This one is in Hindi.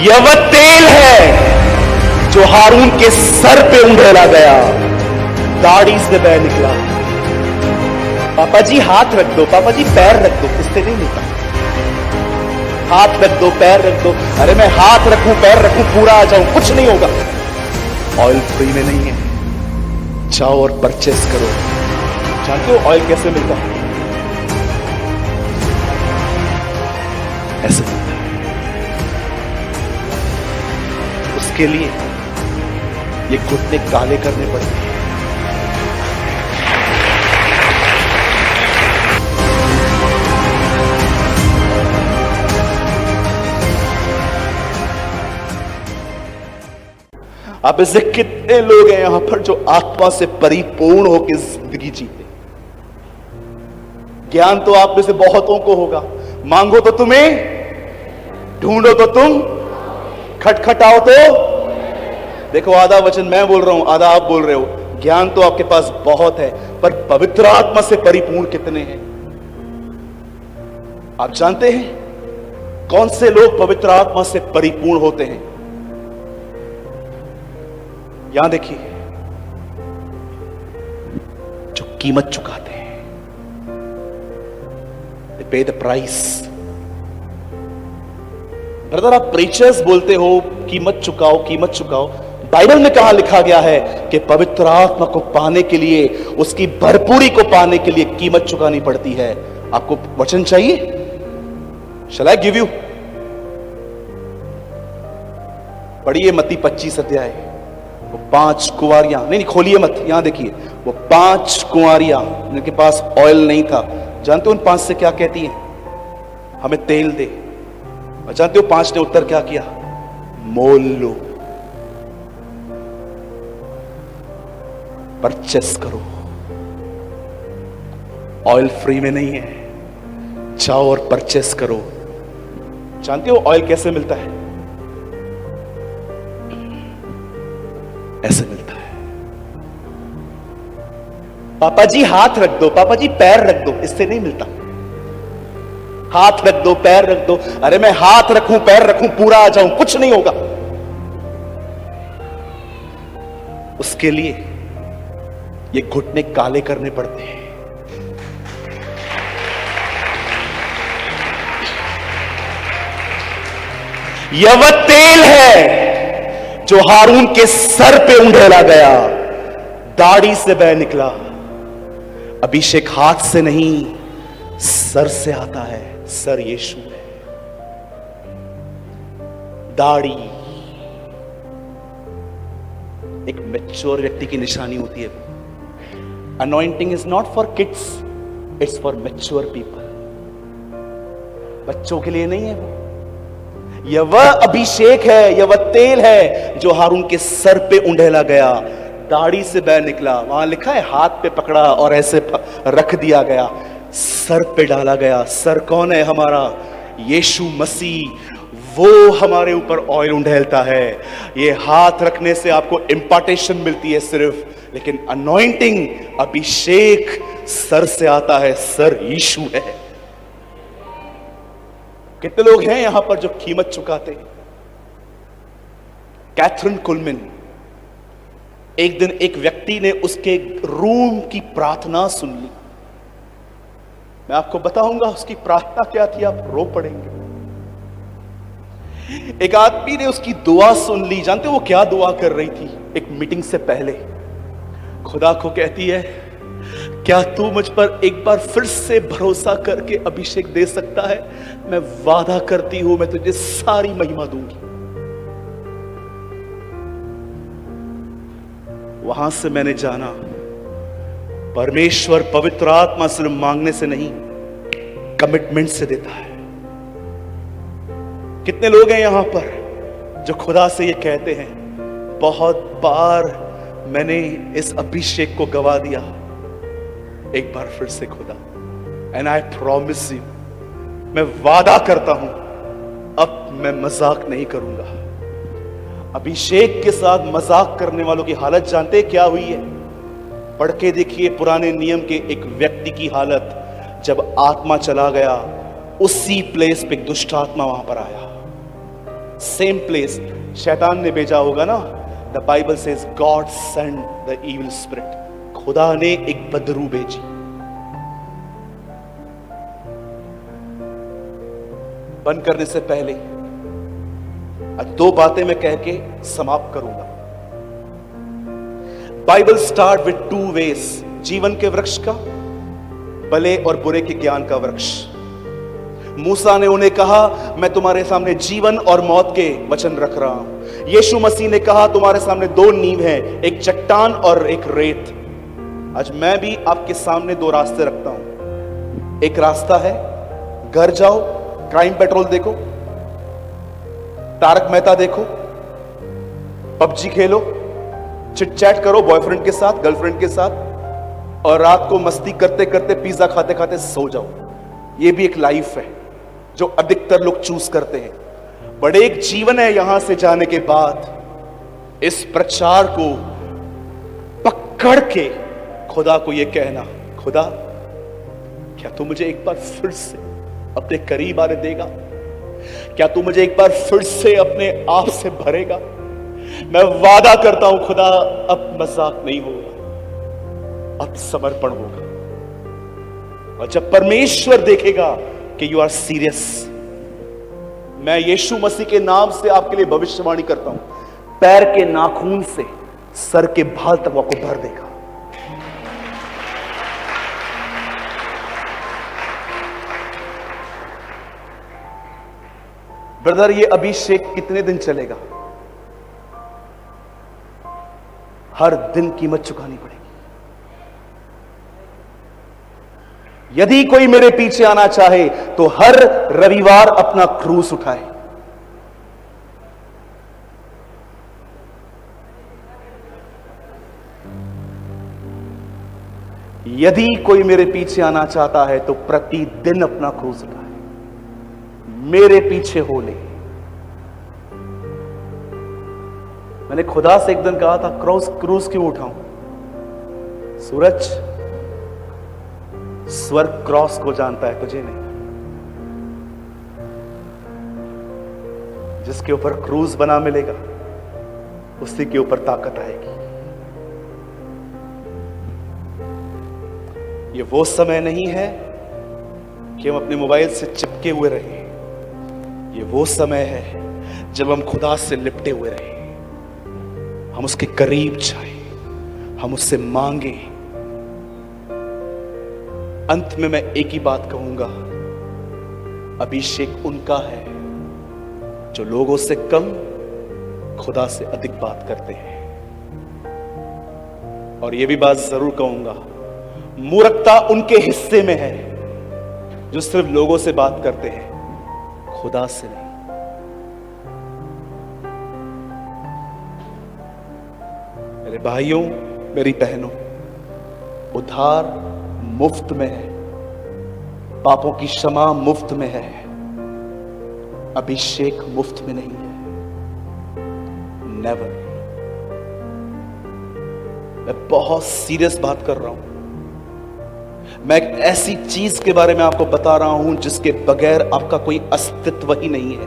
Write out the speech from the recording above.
यह वह तेल है जो हारून के सर पे उंडेला गया, दाढ़ी से बह निकला। पापा जी हाथ रख दो, पापा जी पैर रख दो, इससे नहीं मिलता। हाथ रख दो, पैर रख दो। अरे मैं हाथ रखूं पैर रखूं पूरा आ जाऊं, कुछ नहीं होगा। ऑयल फ्री में नहीं है, जाओ और परचेस करो। जानते हो ऑयल कैसे मिलता है? ऐसे मिलता है। उसके लिए ये घुटने काले करने पड़ते हैं। आप ऐसे कितने लोग हैं यहां पर जो आत्मा से परिपूर्ण होकर जिंदगी जीते? ज्ञान तो आप में से बहुतों को होगा। मांगो तो तुम्हें, ढूंढो तो तुम, खटखटाओ तो। देखो आधा वचन मैं बोल रहा हूं, आधा आप बोल रहे हो। ज्ञान तो आपके पास बहुत है, पर पवित्र आत्मा से परिपूर्ण कितने हैं? आप जानते हैं कौन से लोग पवित्र आत्मा से परिपूर्ण होते हैं? यहां देखिए, जो कीमत चुकाते हैं, they pay the price। Brother आप प्रीचर्स बोलते हो कीमत चुकाओ, कीमत चुकाओ। बाइबल में कहां लिखा गया है कि पवित्र आत्मा को पाने के लिए, उसकी भरपूरी को पाने के लिए कीमत चुकानी पड़ती है? आपको वचन चाहिए? शैल आई गिव यू? पढ़िए मत्ती 25 अध्याय। वो 5 कुंवारियां, नहीं खोलिए मत, यहां देखिए। वो 5 कुंवारियां जिनके पास ऑयल नहीं था, जानते हो उन 5 से क्या कहती हैं? हमें तेल दे। और जानते हो 5 ने उत्तर क्या किया? मोल लो, परचेस करो। ऑयल फ्री में नहीं है, जाओ और परचेस करो। जानते हो ऑयल कैसे मिलता है? ऐसे मिलता है। पापा जी हाथ रख दो, पापा जी पैर रख दो, इससे नहीं मिलता। हाथ रख दो, पैर रख दो। अरे मैं हाथ रखूं पैर रखूं पूरा आ जाऊं, कुछ नहीं होगा। उसके लिए ये घुटने काले करने पड़ते हैं। यह वह तेल है जो हारून के सर पे उंडेला गया, दाढ़ी से बह निकला। अभिषेक हाथ से नहीं, सर से आता है। सर यीशु है। दाढ़ी एक मैच्योर व्यक्ति की निशानी होती है। Anointing is not for kids, it's for mature people. बच्चों के लिए नहीं है वो। यह वह अभिषेक है, यह वह तेल है जो हारून के सर पे उंडेला गया, दाढ़ी से बह निकला। वहां लिखा है हाथ पे पकड़ा और ऐसे रख दिया गया, सर पे डाला गया। सर कौन है? हमारा यीशु मसीह। वो हमारे ऊपर ऑयल उंडेलता है। ये हाथ रखने से आपको इंपार्टेशन मिलती है सिर्फ, लेकिन अनॉइंटिंग, अभिषेक सर से आता है। सर यीशु है। कितने लोग हैं यहां पर जो कीमत चुकाते हैं? कैथरीन कुलमिन, एक दिन एक व्यक्ति ने उसके रूम की प्रार्थना सुन ली। मैं आपको बताऊंगा उसकी प्रार्थना क्या थी, आप रो पड़ेंगे। एक आदमी ने उसकी दुआ सुन ली। जानते हो वो क्या दुआ कर रही थी? एक मीटिंग से पहले खुदा को कहती है, क्या तू मुझ पर एक बार फिर से भरोसा करके अभिषेक दे सकता है? मैं वादा करती हूं मैं तुझे सारी महिमा दूंगी। वहां से मैंने जाना, परमेश्वर पवित्र आत्मा सिर्फ मांगने से नहीं, कमिटमेंट से देता है। कितने लोग हैं यहां पर जो खुदा से ये कहते हैं, बहुत बार मैंने इस अभिषेक को गवा दिया, एक बार फिर से खुदा, एंड आई प्रॉमिस यू, मैं वादा करता हूं अब मैं मजाक नहीं करूंगा। अभिषेक के साथ मजाक करने वालों की हालत जानते हैं क्या हुई है? पढ़ के देखिए पुराने नियम के एक व्यक्ति की हालत। जब आत्मा चला गया, उसी प्लेस पे दुष्ट आत्मा वहां पर आया। सेम प्लेस शैतान ने भेजा होगा ना। The Bible says God send the evil spirit, खुदा ने एक बदरू भेजी। बंद करने से पहले दो बातें मैं कह के समाप्त करूंगा। Bible start with two ways, जीवन के वृक्ष का, भले और बुरे के ज्ञान का वृक्ष। मूसा ने उन्हें कहा मैं तुम्हारे सामने जीवन और मौत के वचन रख रहा हूं। यीशु मसीह ने कहा तुम्हारे सामने दो नींव हैं, एक चट्टान और एक रेत। आज मैं भी आपके सामने दो रास्ते रखता हूं। एक रास्ता है घर जाओ, क्राइम पेट्रोल देखो, तारक मेहता देखो, पबजी खेलो, चिट चैट करो बॉयफ्रेंड के साथ, गर्लफ्रेंड के साथ, और रात को मस्ती करते करते पिज्जा खाते खाते सो जाओ। यह भी एक लाइफ है जो अधिकतर लोग चूज करते हैं। बड़े एक जीवन है यहां से जाने के बाद इस प्रचार को पकड़ के खुदा को यह कहना, खुदा क्या तू मुझे एक बार फिर से अपने करीब आने देगा? क्या तू मुझे एक बार फिर से अपने आप से भरेगा? मैं वादा करता हूं खुदा, अब मजाक नहीं होगा, अब समर्पण होगा। और जब परमेश्वर देखेगा कि यू आर सीरियस, मैं यीशु मसीह के नाम से आपके लिए भविष्यवाणी करता हूं, पैर के नाखून से सर के बाल तक आपको भर देगा। ब्रदर, ये अभिषेक कितने दिन चलेगा? हर दिन कीमत चुकानी पड़ेगी। यदि कोई मेरे पीछे आना चाहे तो हर रविवार अपना क्रूस उठाए। यदि कोई मेरे पीछे आना चाहता है तो प्रतिदिन अपना क्रूस उठाए, मेरे पीछे हो ले। मैंने खुदा से एक दिन कहा था क्रूस क्यों उठाऊं? सूरज, स्वर्ग क्रॉस को जानता है, तुझे नहीं। जिसके ऊपर क्रूस बना मिलेगा उसी के ऊपर ताकत आएगी। ये वो समय नहीं है कि हम अपने मोबाइल से चिपके हुए रहें। ये वो समय है जब हम खुदा से लिपटे हुए रहे, हम उसके करीब जाए, हम उससे मांगे। अंत में मैं एक ही बात कहूंगा, अभिषेक उनका है जो लोगों से कम, खुदा से अधिक बात करते हैं। और यह भी बात जरूर कहूंगा, मूर्खता उनके हिस्से में है जो सिर्फ लोगों से बात करते हैं, खुदा से नहीं। मेरे भाइयों, मेरी बहनों, उद्धार मुफ्त में है, पापों की क्षमा मुफ्त में है, अभिषेक मुफ्त में नहीं है। नेवर। मैं बहुत सीरियस बात कर रहा हूं। मैं एक ऐसी चीज के बारे में आपको बता रहा हूं जिसके बगैर आपका कोई अस्तित्व ही नहीं है।